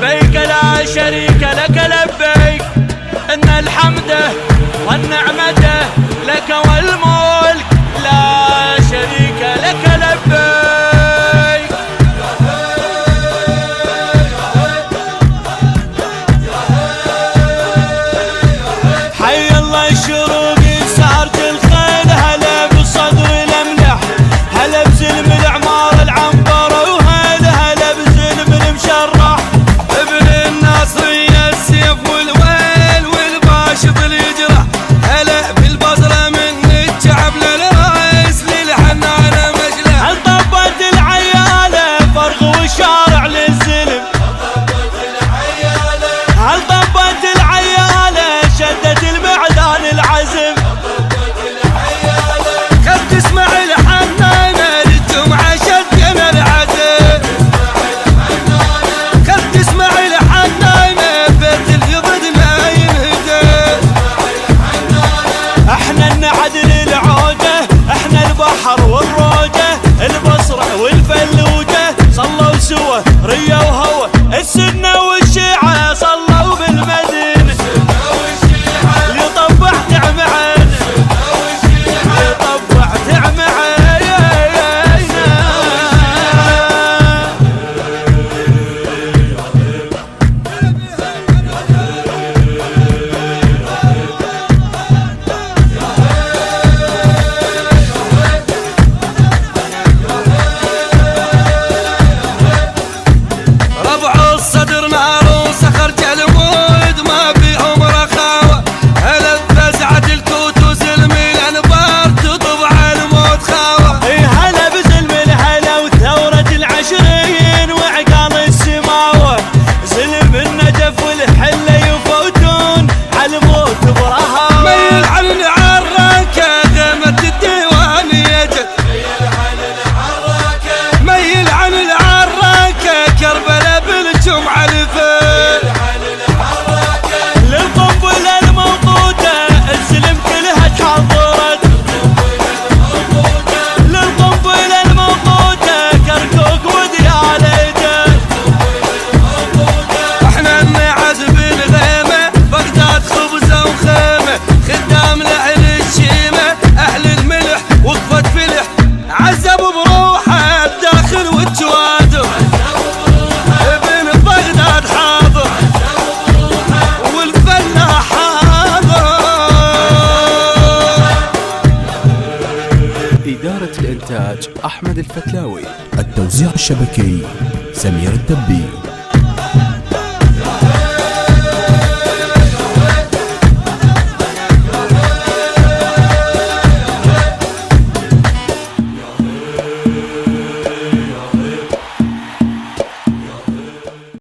لبيك لا شريك لك لبيك، إن الحمد والنعمة لك والملك لا شريك لك لبيك. حي الله الشروق سهرة الخيل، هلا بالصدر الاملح، هلا بزلم العمار العنبر، وهلا بزلم المشرح، ابن الناصرية السيف والويل والباشط اليجرح، هلا بالبصرة من الشعب للرايس للحنانة مجلح. هل طبت العيالة فرغ والشارع للزلم، هل طبت العيالة شدت المعدان العزم، خل تسمع الحنانة للجمعة شدنا العزم، خل تسمع الحنانة بيت اليضد ما ينهدم. احنا النعدل العودة، احنا البحر والروجة، البصرة والفلوجة صلوا سوا ريا وهوى، السنة والشيعة صلوا بالمدينة، ليطبع تعمعن ليطبع تعمعن. ربع الصدر نار وسخر جلمود ما بيهم رخاوة، هلا بفزعة الكوت وزلم الانبار تطبع الموت خاوة. هلا بزلم الهلا وثورة العشرين وعقال السماوة، زلم النجف والحلة يفوتون على الموت برهاوة. ميل عن العراكة غيمة الديوانية، ميل عن العراكة كربلاء بالجمعة الفيل، للقنبلة الموقوتة الزلم كلها تحضرت، للقنبلة الموقوتة كركوك وديالته. احنا النعز بالغيمة بغداد خبزة وخيمة، خدام لأهل الشيمة أهل الملح وقفت فلح، عذبوا بروحه الداخل والتوادر، ابن بغداد حاضر والفلاح حاضر. إدارة الإنتاج أحمد الفتلاوي، التوزيع الشبكي سمير الدبي.